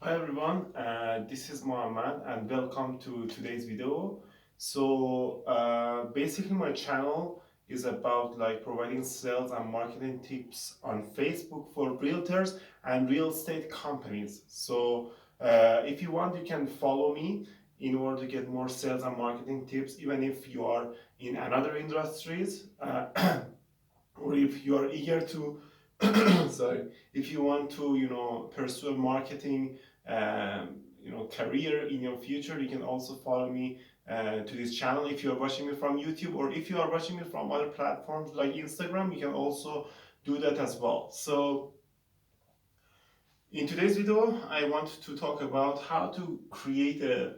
Hi everyone, this is Mohammed and welcome to today's video. Basically my channel is about providing sales and marketing tips on Facebook for realtors and real estate companies. If you want, you can follow me in order to get more sales and marketing tips, even if you are in another industries, or if you are eager to sorry, if you want to pursue a marketing career in your future, you can also follow me to this channel. If you are watching me from YouTube, or if you are watching me from other platforms like Instagram, you can also do that as well. So in today's video, I want to talk about how to create a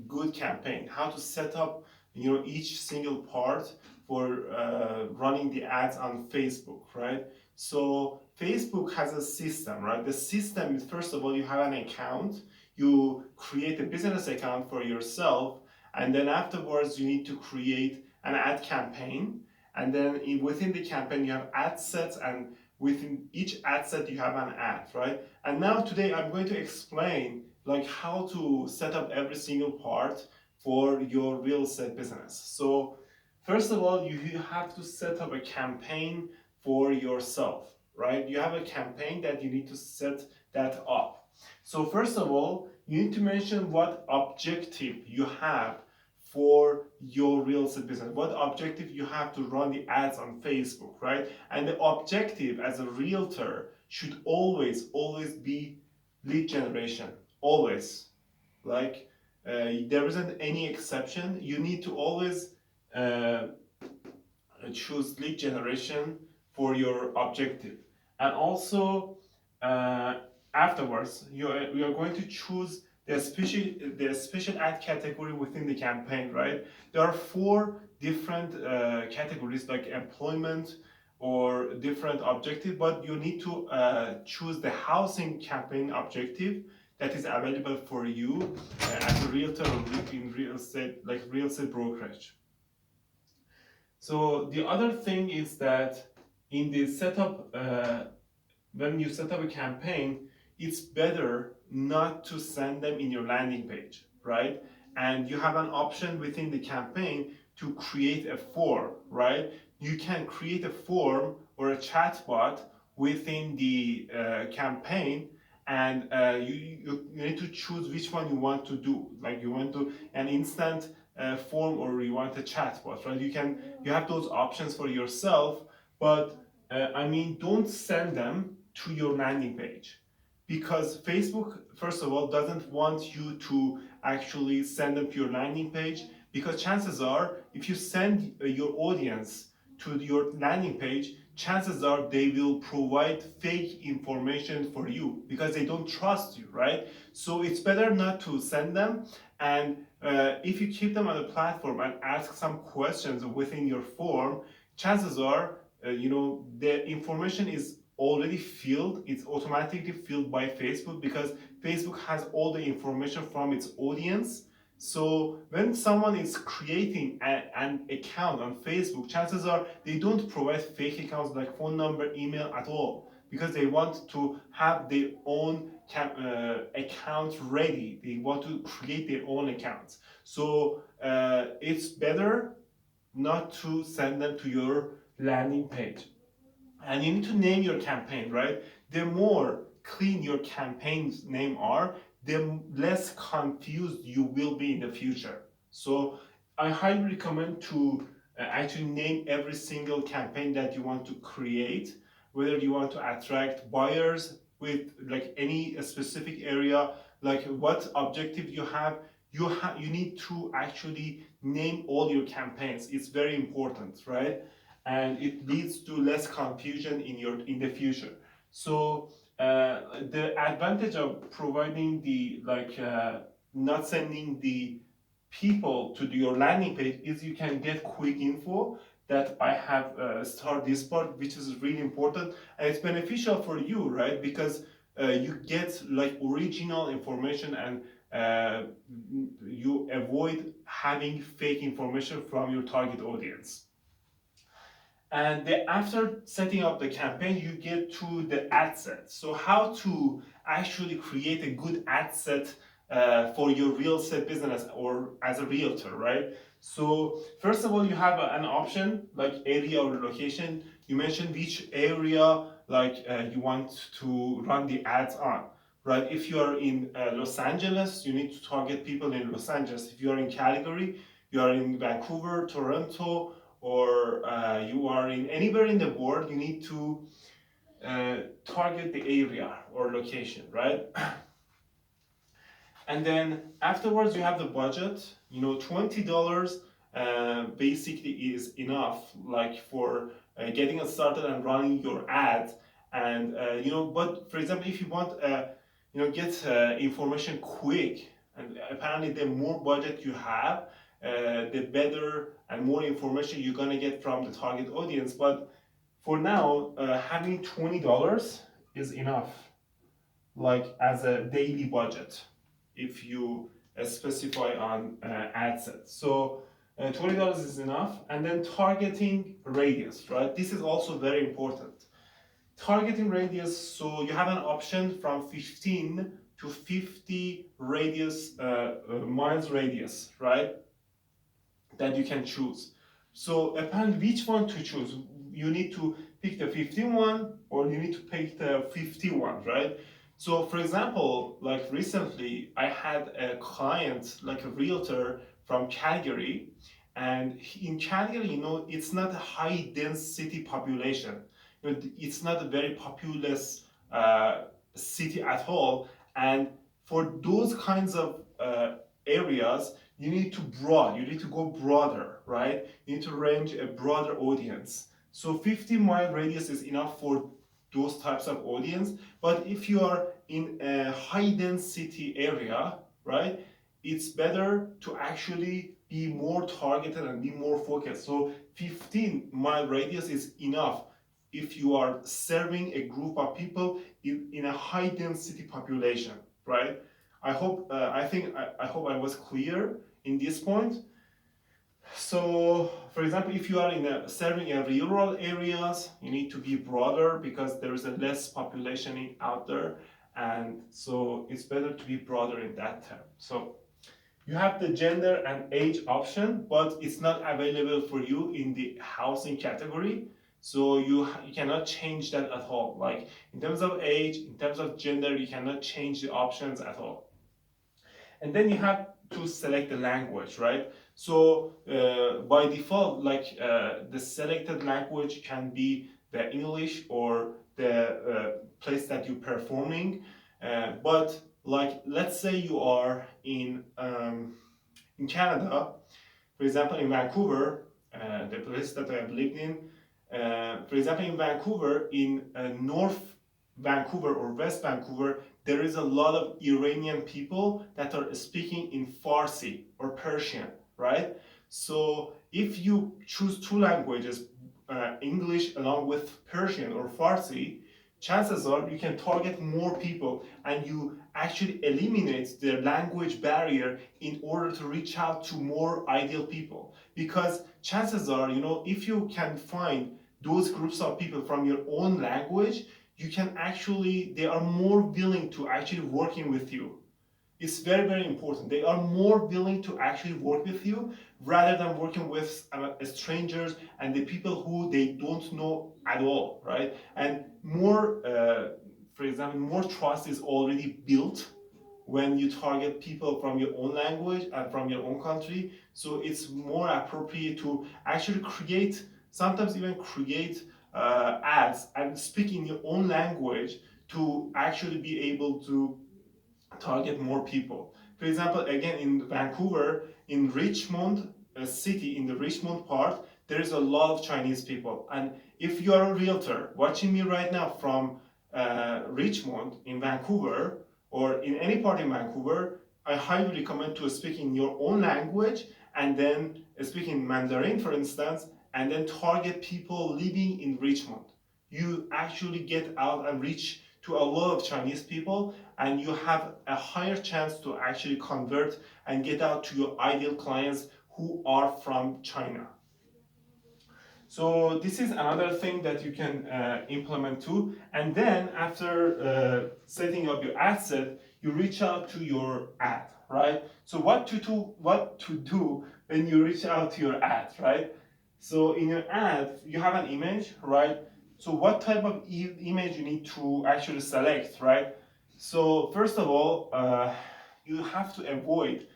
good campaign, how to set up each single part for running the ads on Facebook, right? So Facebook has a system, right? The system is, first of all, you have an account, you create a business account for yourself, and then afterwards you need to create an ad campaign, and then within the campaign you have ad sets, and within each ad set you have an ad, right? And now today I'm going to explain how to set up every single part for your real estate business. So first of all, you have to set up a campaign for yourself, right? You have a campaign that you need to set that up. So first of all, you need to mention what objective you have for your real estate business, what objective you have to run the ads on Facebook, right? And the objective as a realtor should always be lead generation, always. Like there isn't any exception. You need to always uh, choose lead generation for your objective. And also uh, afterwards, you are going to choose the special ad category within the campaign, right? There are four different categories like employment or different objective, but you need to choose the housing campaign objective that is available for you as a realtor or in real estate, like real estate brokerage. So the other thing is that in the setup, when you set up a campaign, it's better not to send them in your landing page, right? And you have an option within the campaign to create a form, right? You can create a form or a chatbot within the campaign, and you need to choose which one you want to do. Like you want to an instant form, or you want a chatbot, right? You have those options for yourself, but I mean, don't send them to your landing page, because Facebook, first of all, doesn't want you to actually send them to your landing page, because chances are, if you send your audience to your landing page, chances are they will provide fake information for you because they don't trust you, right? So it's better not to send them. And if you keep them on the platform and ask some questions within your form, chances are the information is already filled. It's automatically filled by Facebook, because Facebook has all the information from its audience. So when someone is creating an account on Facebook, chances are they don't provide fake accounts like phone number, email at all, because they want to have their own account ready. They want to create their own accounts. So it's better not to send them to your landing page. And you need to name your campaign, right? The more clean your campaign's name are, the less confused you will be in the future. So I highly recommend to actually name every single campaign that you want to create, whether you want to attract buyers with like any specific area, like what objective you have. You need to actually name all your campaigns. It's very important, right? And it leads to less confusion in the future. So the advantage of providing the not sending the people to your landing page is you can get quick info that I have started this part, which is really important, and it's beneficial for you, right? Because you get like original information, and you avoid having fake information from your target audience. And then after setting up the campaign, you get to the ad set. So how to actually create a good ad set for your real estate business or as a realtor, right? So first of all, you have an option like area or location. You mentioned which area you want to run the ads on, right? If you are in Los Angeles, you need to target people in Los Angeles. If you are in Calgary, you are in Vancouver, Toronto, or you are in anywhere in the world, you need to target the area or location, right? And then afterwards, you have the budget. $20 basically is enough, like for getting it started and running your ad. And but for example, if you want, get information quick, and apparently the more budget you have, the better and more information you're gonna get from the target audience. But for now, having $20 is enough, like as a daily budget, if you specify on ad sets. So $20 is enough. And then targeting radius, right? This is also very important. Targeting radius, so you have an option from 15 to 50 radius, miles radius, right? That you can choose. So upon which one to choose, you need to pick the 15 one or you need to pick the 51, right? So for example, like recently I had a client, like a realtor from Calgary, and in Calgary, it's not a high density population. It's not a very populous city at all. And for those kinds of areas, you need to go broader, right? You need to range a broader audience. So 50-mile radius is enough for those types of audience. But if you are in a high density area, right, it's better to actually be more targeted and be more focused. So 15-mile radius is enough if you are serving a group of people in a high density population, right? I hope I was clear in this point. So, for example, if you are serving in rural areas, you need to be broader because there is a less population out there, and so it's better to be broader in that term. So you have the gender and age option, but it's not available for you in the housing category. So you cannot change that at all. Like in terms of age, in terms of gender, you cannot change the options at all. And then you have to select the language, right? So by default, the selected language can be the English or the place that you're performing. But like, let's say you are in Canada, for example, in Vancouver, the place that I have lived in. For example, in Vancouver, in North Vancouver or West Vancouver, there is a lot of Iranian people that are speaking in Farsi or Persian, right? So if you choose two languages, English along with Persian or Farsi, chances are you can target more people and you actually eliminate the language barrier in order to reach out to more ideal people. Because chances are, if you can find those groups of people from your own language, they are more willing to actually working with you. It's very, very important. They are more willing to actually work with you rather than working with strangers and the people who they don't know at all, right? And for example, more trust is already built when you target people from your own language and from your own country. So it's more appropriate to actually sometimes even create ads and speak in your own language to actually be able to target more people. For example, again in Vancouver, in Richmond city, in the Richmond part, there is a lot of Chinese people. And if you are a realtor watching me right now from Richmond in Vancouver or in any part in Vancouver, I highly recommend to speak in your own language and then speak in Mandarin, for instance, and then target people living in Richmond. You actually get out and reach to a lot of Chinese people, and you have a higher chance to actually convert and get out to your ideal clients who are from China. So this is another thing that you can implement too. And then after setting up your ad set, you reach out to your ad, right? So what to do when you reach out to your ad, right? So in your ad, you have an image, right? So what type of image you need to actually select, right? So first of all, you have to avoid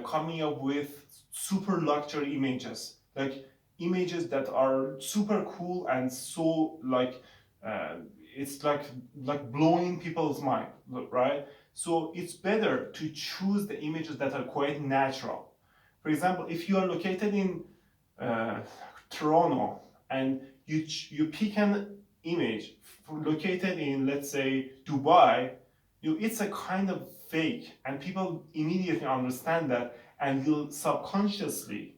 coming up with super luxury images, like images that are super cool and so like uh, it's like blowing people's mind, right? So it's better to choose the images that are quite natural. For example, if you are located in uh, Toronto and you pick an image located in, let's say, Dubai, it's a kind of fake, and people immediately understand that, and will subconsciously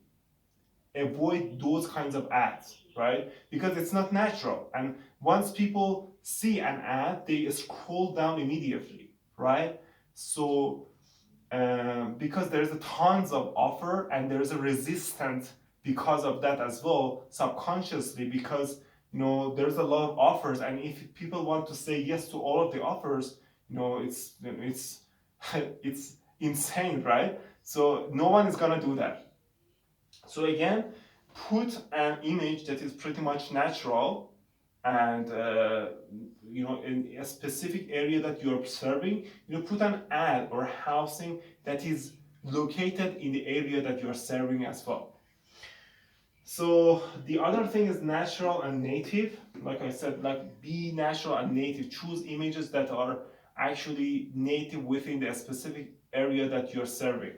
avoid those kinds of ads, right? Because it's not natural. And once people see an ad, they scroll down immediately, right? So because there's a tons of offer and there's a resistance because of that as well, subconsciously, because there's a lot of offers, and if people want to say yes to all of the offers, it's it's insane, right? So no one is gonna do that. So again, put an image that is pretty much natural, and in a specific area that you're serving, put an ad or housing that is located in the area that you're serving as well. So the other thing is natural and native. Like I said, like be natural and native. Choose images that are actually native within the specific area that you're serving,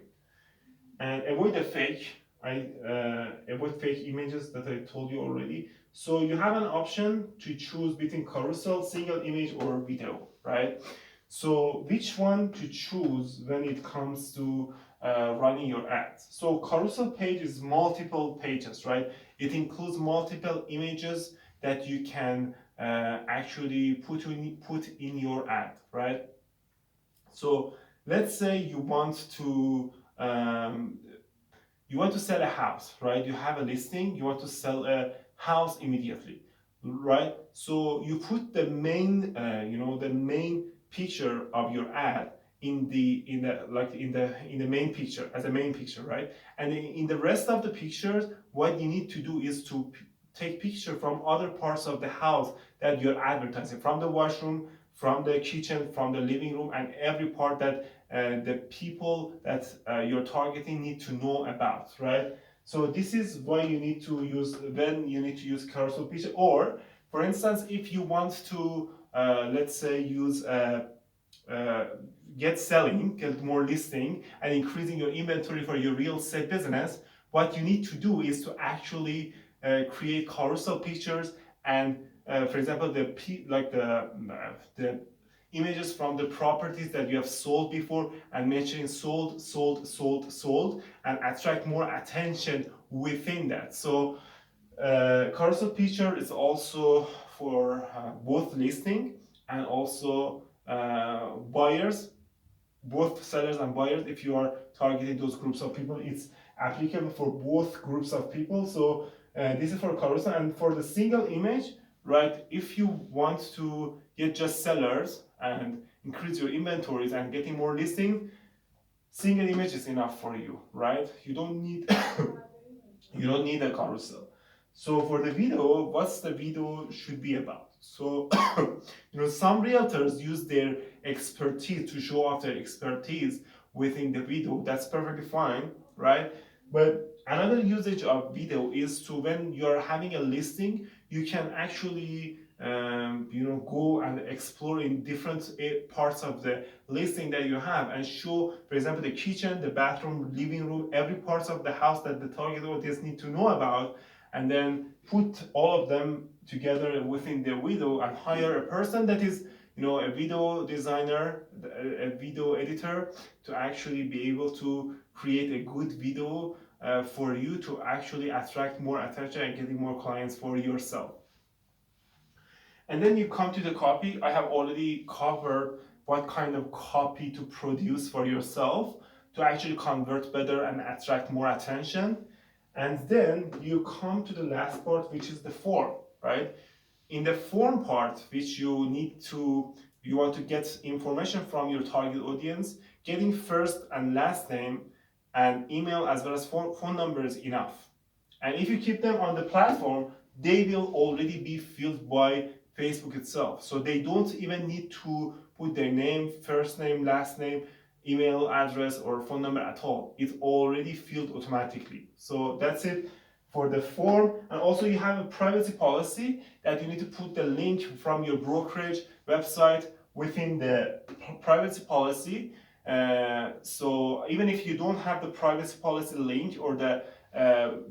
and avoid the fake. Avoid fake images that I told you already. So you have an option to choose between carousel, single image, or video, right? So which one to choose when it comes to running your ads? So carousel page is multiple pages, right? It includes multiple images that you can actually put in your ad, right? So let's say you want to sell a house, right? You have a listing, you want to sell a house immediately, right? So you put the main picture of your ad in the main picture, as a main picture, right? And in the rest of the pictures, what you need to do is to take picture from other parts of the house that you're advertising, from the washroom, from the kitchen, from the living room, and every part that the people that you're targeting need to know about, right? So this is why you need to use carousel picture. Or for instance, if you want to let's say use uh, get more listing and increasing your inventory for your real estate business, what you need to do is to actually create carousel pictures, and for example, the images from the properties that you have sold before, and mentioning sold, sold, sold, sold, and attract more attention within that. So carousel picture is also for both listing and also buyers, both sellers and buyers. If you are targeting those groups of people, it's applicable for both groups of people. So this is for carousel. And for the single image, right, if you want to get just sellers and increase your inventories and getting more listing, single image is enough for you, right? You don't need you don't need a carousel. So for the video, what's the video should be about? So some realtors use their expertise to show off their expertise within the video. That's perfectly fine, right? But another usage of video is to, when you're having a listing, you can actually go and explore in different parts of the listing that you have, and show, for example, the kitchen, the bathroom, living room, every part of the house that the target audience need to know about, and then put all of them together within the video, and hire a person that is a video designer, a video editor, to actually be able to create a good video for you to actually attract more attention and getting more clients for yourself. And then you come to the copy. I have already covered what kind of copy to produce for yourself to actually convert better and attract more attention. And then you come to the last part, which is the form, right? In the form part, which you want to get information from your target audience, getting first and last name and email as well as phone number is enough. And if you keep them on the platform, they will already be filled by Facebook itself. So they don't even need to put their name, first name, last name, email address, or phone number at all. It's already filled automatically. So that's it for the form. And also you have a privacy policy that you need to put the link from your brokerage website within the privacy policy. So even if you don't have the privacy policy link, or the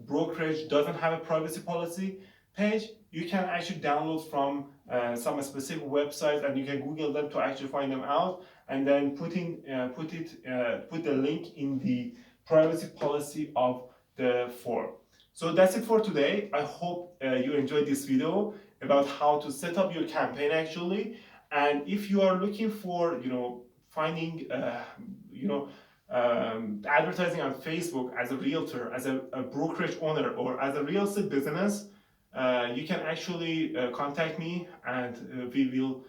brokerage doesn't have a privacy policy page, you can actually download from some specific websites, and you can Google them to actually find them out, and then put the link in the privacy policy of the form. So that's it for today. I hope you enjoyed this video about how to set up your campaign actually. And if you are looking for, finding, advertising on Facebook as a realtor, as a brokerage owner, or as a real estate business, you can actually contact me, and we will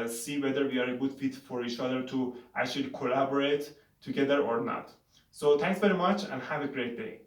see whether we are a good fit for each other to actually collaborate together or not. So thanks very much and have a great day.